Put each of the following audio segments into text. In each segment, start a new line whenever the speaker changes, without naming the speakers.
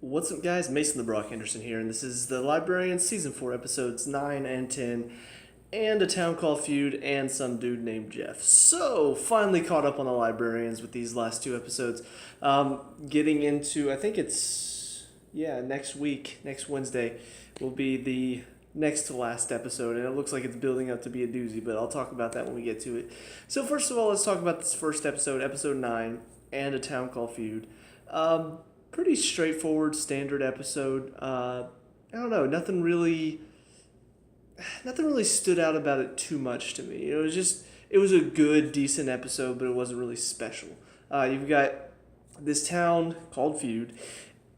What's up, guys? Mason the Brock Henderson here, and this is the Librarians Season 4, Episodes 9 and 10, and A Town Called Feud, and some dude named Jeff. So, finally caught up on the Librarians with these last two episodes. Getting into, I think it's, next week, next Wednesday, will be the next to last episode, and it looks like it's building up to be a doozy, but I'll talk about that when we get to it. So, first of all, let's talk about this first episode, Episode 9, and A Town Called Feud. Pretty straightforward, standard episode. I don't know, nothing really stood out about it too much to me. It was a good, decent episode, but it wasn't really special. You've got this town called Feud,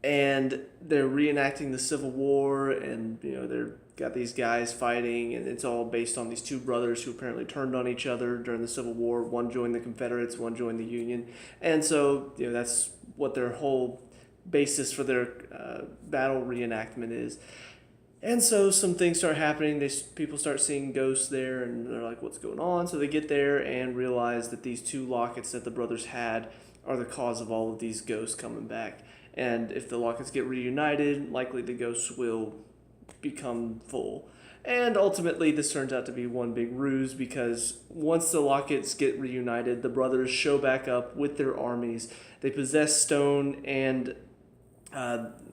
and they're reenacting the Civil War, and they're got these guys fighting, and it's all based on these two brothers who apparently turned on each other during the Civil War. One joined the Confederates, one joined the Union, and so that's what their whole basis for their battle reenactment is. And so some things start happening. People start seeing ghosts there, and they're like, what's going on? So they get there and realize that these two lockets that the brothers had are the cause of all of these ghosts coming back. And if the lockets get reunited, likely the ghosts will become full. And ultimately, this turns out to be one big ruse, because once the lockets get reunited, the brothers show back up with their armies. They possess Stone and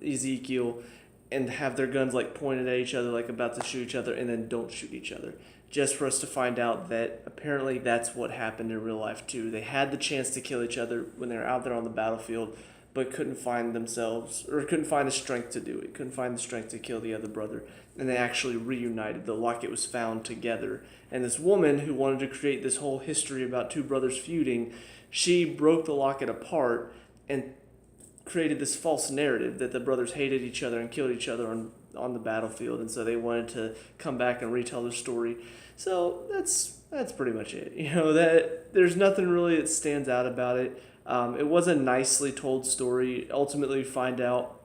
Ezekiel, and have their guns pointed at each other, about to shoot each other, and then don't shoot each other, just for us to find out that apparently that's what happened in real life too. They had the chance to kill each other when they were out there on the battlefield, but couldn't find the strength to do it, couldn't find the strength to kill the other brother, and they actually reunited. The locket was found together, and this woman who wanted to create this whole history about two brothers feuding, she broke the locket apart and created this false narrative that the brothers hated each other and killed each other on the battlefield, and so they wanted to come back and retell their story. So that's pretty much it. That there's nothing really that stands out about it. It was a nicely told story. Ultimately, we find out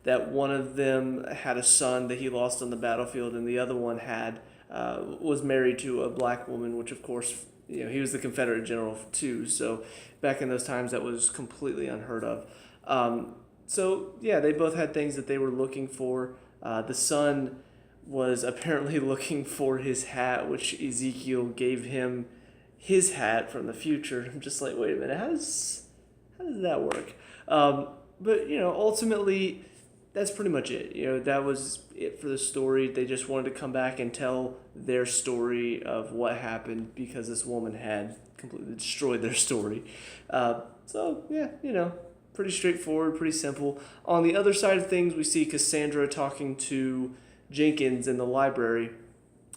that one of them had a son that he lost on the battlefield, and the other one was married to a black woman, which of course, he was the Confederate general too. So back in those times, that was completely unheard of. They both had things that they were looking for. The son was apparently looking for his hat, which Ezekiel gave him his hat from the future. I'm just like, wait a minute, how does that work? But ultimately, that's pretty much it. That was it for the story. They just wanted to come back and tell their story of what happened, because this woman had completely destroyed their story. Pretty straightforward, pretty simple. On the other side of things, we see Cassandra talking to Jenkins in the library,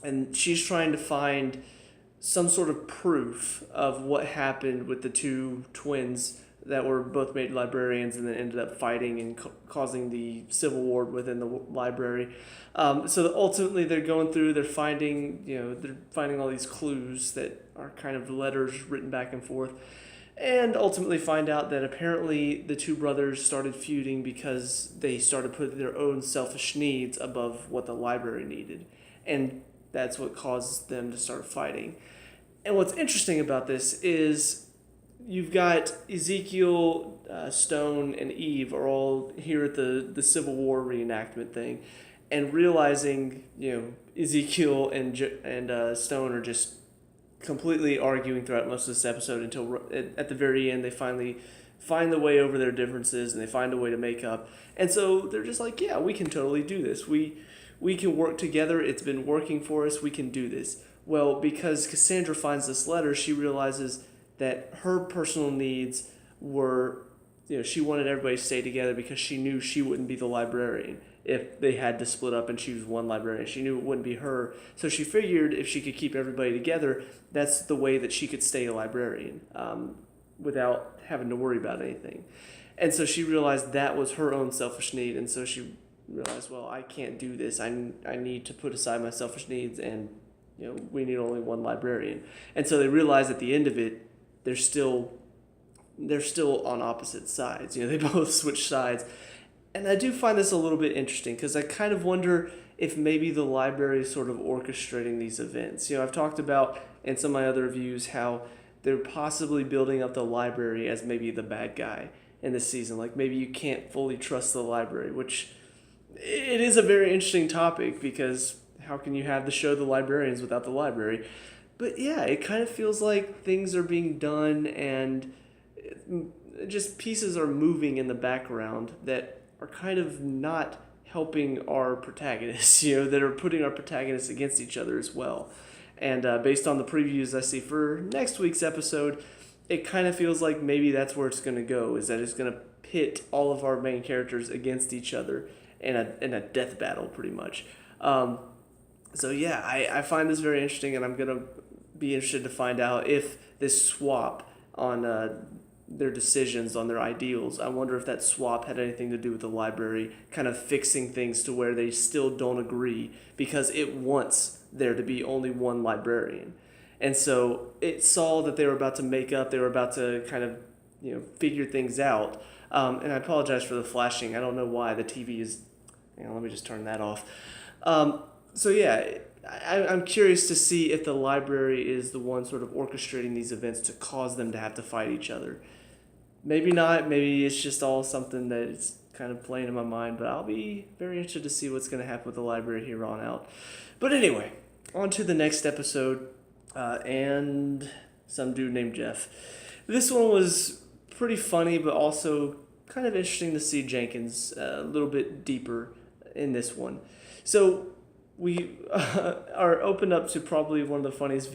and she's trying to find some sort of proof of what happened with the two twins that were both made librarians and then ended up fighting and causing the civil war within the library. So ultimately, they're going through. They're finding all these clues that are kind of letters written back and forth, and ultimately find out that apparently the two brothers started feuding because they started putting their own selfish needs above what the library needed, and that's what caused them to start fighting. And what's interesting about this is, you've got Ezekiel, Stone, and Eve are all here at the Civil War reenactment thing, and realizing, Ezekiel and Stone are just completely arguing throughout most of this episode until at the very end they finally find the way over their differences, and they find a way to make up. And so they're just like, yeah, we can totally do this. We can work together. It's been working for us. We can do this. Well, because Cassandra finds this letter, she realizes that her personal needs were, she wanted everybody to stay together because she knew she wouldn't be the librarian if they had to split up and choose one librarian. She knew it wouldn't be her. So she figured if she could keep everybody together, that's the way that she could stay a librarian without having to worry about anything. And so she realized that was her own selfish need. And so she realized, well, I can't do this. I need to put aside my selfish needs, and we need only one librarian. And so they realized at the end of it, they're still on opposite sides. They both switch sides. And I do find this a little bit interesting, because I kind of wonder if maybe the library is sort of orchestrating these events. I've talked about in some of my other reviews how they're possibly building up the library as maybe the bad guy, in this season. Like maybe you can't fully trust the library, which it is a very interesting topic because how can you have the show The Librarians without the library? But yeah, it kind of feels like things are being done and just pieces are moving in the background that are kind of not helping our protagonists, that are putting our protagonists against each other as well. And based on the previews I see for next week's episode, it kind of feels like maybe that's where it's going to go, is that it's going to pit all of our main characters against each other in a death battle, pretty much. So yeah, I find this very interesting, and I'm going to be interested to find out if this swap on their decisions, on their ideals, I wonder if that swap had anything to do with the library kind of fixing things to where they still don't agree because it wants there to be only one librarian. And so it saw that they were about to make up, they were about to kind of, figure things out. And I apologize for the flashing. I don't know why the TV is, let me just turn that off. So yeah, I'm curious to see if the library is the one sort of orchestrating these events to cause them to have to fight each other. Maybe not. Maybe it's just all something that's kind of playing in my mind, but I'll be very interested to see what's going to happen with the library here on out. But anyway, on to the next episode, and some dude named Jeff. This one was pretty funny, but also kind of interesting to see Jenkins a little bit deeper in this one. So we are opened up to probably one of the funniest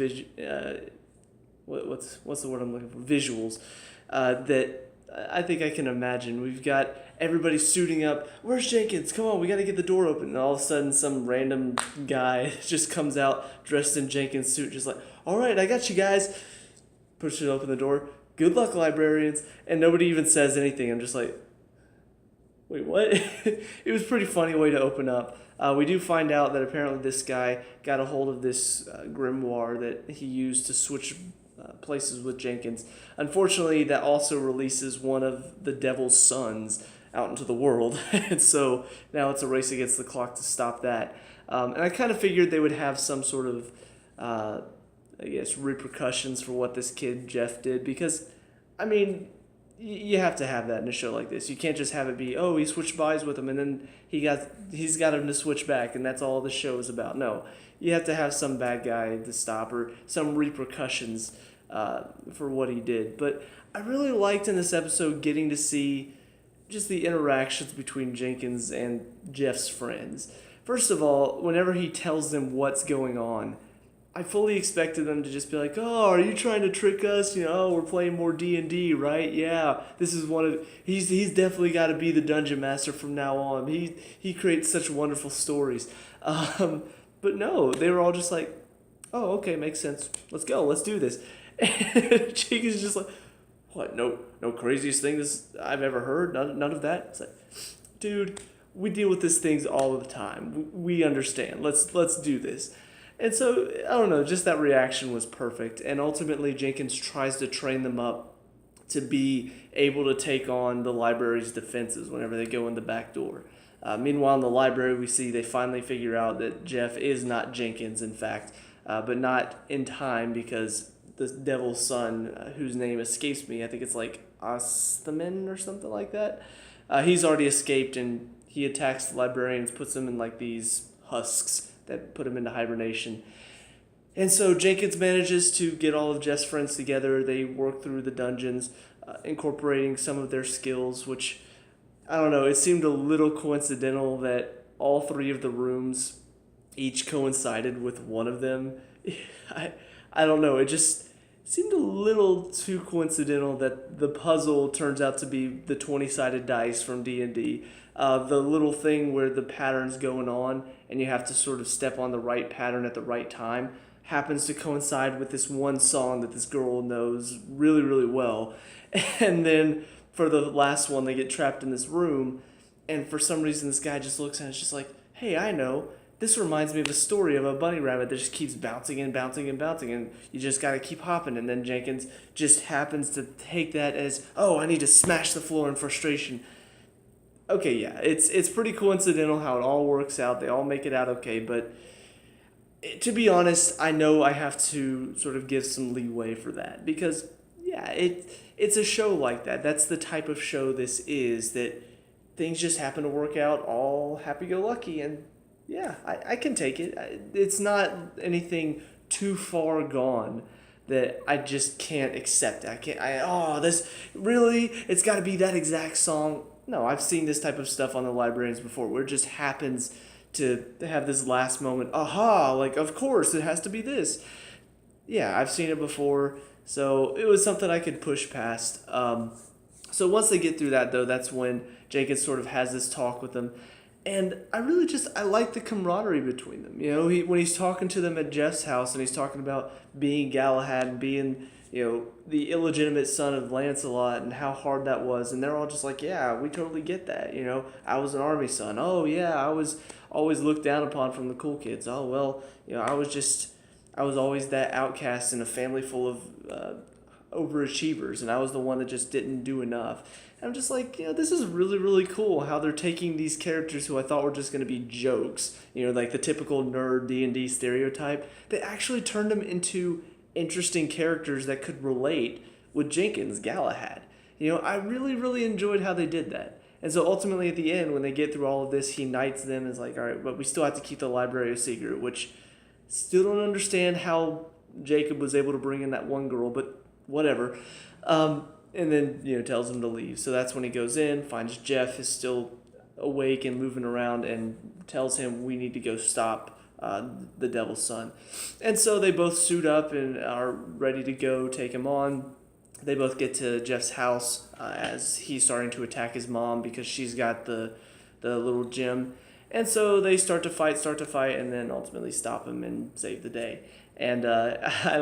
what's the word I'm looking for? Visuals that I think I can imagine. We've got everybody suiting up. Where's Jenkins? Come on, we got to get the door open. And all of a sudden, some random guy just comes out dressed in Jenkins' suit, just like, all right, I got you guys. Pushes open the door. Good luck, librarians. And nobody even says anything. I'm just like, wait, what? It was a pretty funny way to open up. We do find out that apparently this guy got a hold of this grimoire that he used to switch places with Jenkins. Unfortunately, that also releases one of the devil's sons out into the world. And so now it's a race against the clock to stop that. And I kind of figured they would have some sort of, repercussions for what this kid Jeff did. Because, you have to have that in a show like this. You can't just have it be, oh, he switched buys with him and then he's got him to switch back and that's all the show is about. No, you have to have some bad guy to stop or some repercussions for what he did. But I really liked in this episode getting to see just the interactions between Jenkins and Jeff's friends. First of all, whenever he tells them what's going on, I fully expected them to just be like, oh, are you trying to trick us? We're playing more D&D, right? Yeah, this is he's definitely got to be the dungeon master from now on. He creates such wonderful stories. But no, they were all just like, oh, okay, makes sense. Let's go, let's do this. And Jake is just like, what, no craziest thing I've ever heard? None of that? It's like, dude, we deal with these things all the time. We understand. Let's do this. And so, I don't know, just that reaction was perfect. And ultimately, Jenkins tries to train them up to be able to take on the library's defenses whenever they go in the back door. Meanwhile, in the library, we see they finally figure out that Jeff is not Jenkins, in fact, but not in time because the devil's son, whose name escapes me, I think it's like Ostamin or something like that, he's already escaped and he attacks the librarians, puts them in like these husks that put him into hibernation. And so Jenkins manages to get all of Jeff's friends together. They work through the dungeons, incorporating some of their skills, which, I don't know, it seemed a little coincidental that all three of the rooms each coincided with one of them. I don't know, it just seemed a little too coincidental that the puzzle turns out to be the 20-sided dice from D&D. The little thing where the pattern's going on and you have to sort of step on the right pattern at the right time happens to coincide with this one song that this girl knows really, really well. And then for the last one, they get trapped in this room, and for some reason this guy just looks at it and it's just like, hey, I know. This reminds me of a story of a bunny rabbit that just keeps bouncing and bouncing and bouncing, and you just got to keep hopping. And then Jenkins just happens to take that as, oh, I need to smash the floor in frustration. Okay, yeah, it's pretty coincidental how it all works out. They all make it out okay, but to be honest, I know I have to sort of give some leeway for that because, yeah, it it's a show like that. That's the type of show this is, that things just happen to work out all happy-go-lucky, and yeah, I can take it. It's not anything too far gone that I just can't accept. This, really? It's got to be that exact song? No, I've seen this type of stuff on the Librarians before, where it just happens to have this last moment, aha, like, of course, it has to be this. Yeah, I've seen it before, so it was something I could push past. So once they get through that, though, that's when Jenkins sort of has this talk with them. And I like the camaraderie between them. When he's talking to them at Jeff's house and he's talking about being Galahad and being, the illegitimate son of Lancelot and how hard that was. And they're all just like, yeah, we totally get that. I was an army son. Oh, yeah, I was always looked down upon from the cool kids. Oh, well, I was always that outcast in a family full of overachievers, and I was the one that just didn't do enough. And I'm just like, this is really, really cool how they're taking these characters who I thought were just going to be jokes, like the typical nerd D&D stereotype. They actually turned them into interesting characters that could relate with Jenkins, Galahad. I really, really enjoyed how they did that. And so ultimately at the end, when they get through all of this, he knights them and is like, all right, but we still have to keep the library a secret, which still don't understand how Jacob was able to bring in that one girl, but whatever. And then, tells him to leave. So that's when he goes in, finds Jeff is still awake and moving around, and tells him we need to go stop the Devil's Son. And so they both suit up and are ready to go take him on. They both get to Jeff's house as he's starting to attack his mom because she's got the little gem. And so they start to fight, and then ultimately stop him and save the day. And I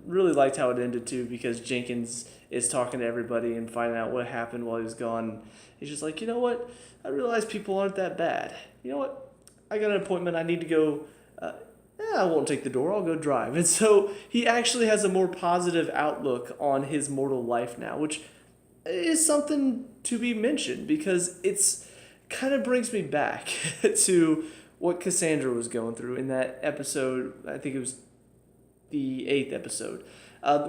really liked how it ended, too, because Jenkins is talking to everybody and finding out what happened while he was gone. He's just like, you know what? I realize people aren't that bad. You know what? I got an appointment. I need to go. I won't take the door. I'll go drive. And so he actually has a more positive outlook on his mortal life now, which is something to be mentioned because it's kind of brings me back to what Cassandra was going through in that episode. I think it was the 8th episode.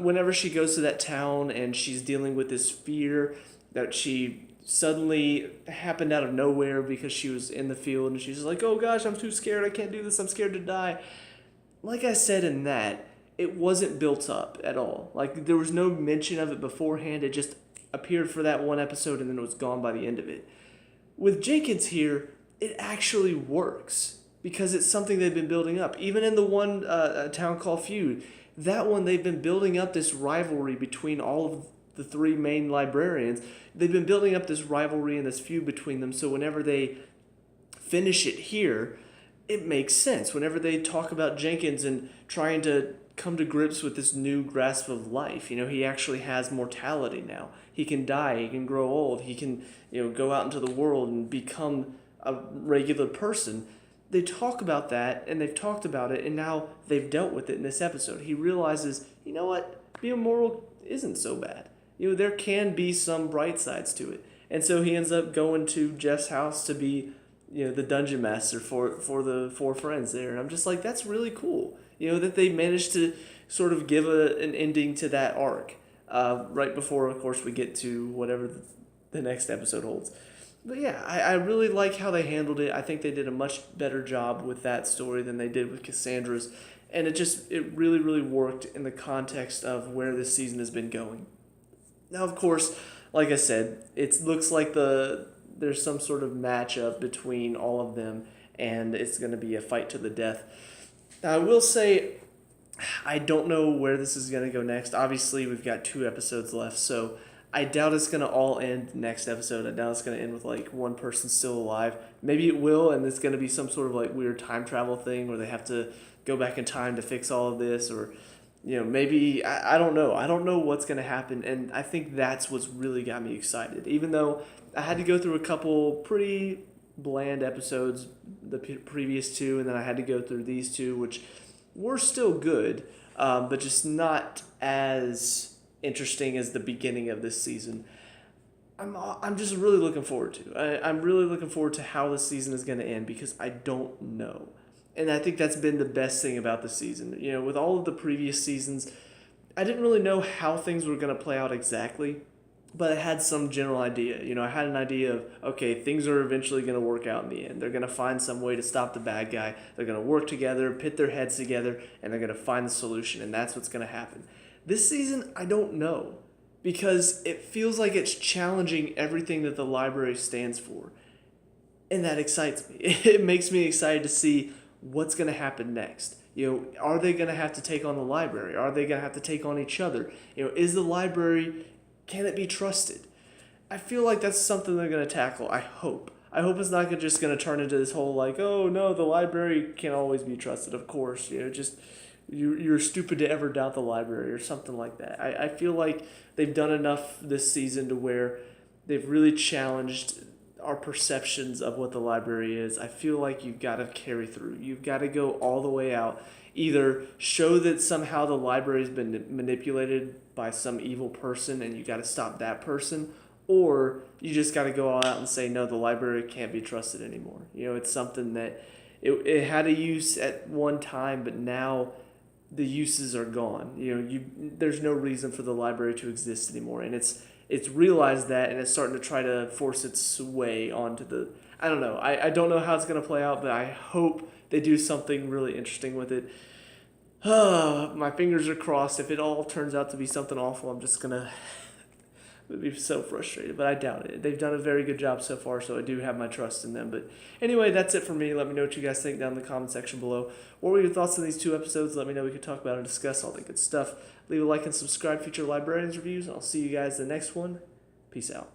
Whenever she goes to that town and she's dealing with this fear that she suddenly happened out of nowhere because she was in the field, and she's like, oh gosh, I'm too scared, I can't do this, I'm scared to die. Like I said in that, it wasn't built up at all. Like, there was no mention of it beforehand, it just appeared for that one episode and then it was gone by the end of it. With Jenkins here, it actually works because it's something they've been building up. Even in the one town called Feud, that one they've been building up this rivalry between all of the three main librarians. They've been building up this rivalry and this feud between them, so whenever they finish it here, it makes sense. Whenever they talk about Jenkins and trying to come to grips with this new grasp of life, he actually has mortality now. He can die, he can grow old, he can, go out into the world and become a regular person. They talk about that, and they've talked about it, and now they've dealt with it in this episode. He realizes, you know what, being mortal isn't so bad. There can be some bright sides to it. And so he ends up going to Jeff's house to be, the dungeon master for the four friends there. And I'm just like, that's really cool. That they managed to sort of give an ending to that arc right before, of course, we get to whatever the next episode holds. But yeah, I really like how they handled it. I think they did a much better job with that story than they did with Cassandra's. And it really, really worked in the context of where this season has been going. Now, of course, like I said, it looks like there's some sort of matchup between all of them, and it's going to be a fight to the death. Now, I will say, I don't know where this is going to go next. Obviously, we've got 2 episodes left, so I doubt it's going to all end next episode. I doubt it's going to end with, one person still alive. Maybe it will, and it's going to be some sort of, weird time travel thing where they have to go back in time to fix all of this, or maybe, I don't know. I don't know what's going to happen, and I think that's what's really got me excited. Even though I had to go through a couple pretty bland episodes, the previous 2, and then I had to go through these 2, which were still good, but just not as interesting as the beginning of this season. I'm just really looking forward to. I'm really looking forward to how this season is going to end because I don't know. And I think that's been the best thing about the season. With all of the previous seasons, I didn't really know how things were going to play out exactly, but I had some general idea. I had an idea of, okay, things are eventually going to work out in the end. They're going to find some way to stop the bad guy. They're going to work together, pit their heads together, and they're going to find the solution, and that's what's going to happen. This season, I don't know, because it feels like it's challenging everything that the library stands for, and that excites me. It makes me excited to see what's going to happen next. Are they going to have to take on the library? Are they going to have to take on each other? Is the library, can it be trusted? I feel like that's something they're going to tackle. I hope it's not just going to turn into this whole like, oh no, the library can't always be trusted. Of course, just you're stupid to ever doubt the library or something like that. I feel like they've done enough this season to where they've really challenged our perceptions of what the library is. I feel like you've got to carry through. You've got to go all the way out. Either show that somehow the library's been manipulated by some evil person and you got to stop that person, or you just got to go all out and say, no, the library can't be trusted anymore. It's something that it had a use at one time, but now the uses are gone. There's no reason for the library to exist anymore, and it's realized that, and it's starting to try to force its way onto the... I don't know. I don't know how it's going to play out, but I hope they do something really interesting with it. My fingers are crossed. If it all turns out to be something awful, I'm just going to be so frustrated, but I doubt it. They've done a very good job so far, so I do have my trust in them. But anyway, that's it for me. Let me know what you guys think down in the comment section below. What were your thoughts on these 2 episodes? Let me know. We can talk about and discuss all that good stuff. Leave a like and subscribe, future Librarians reviews, and I'll see you guys in the next one. Peace out.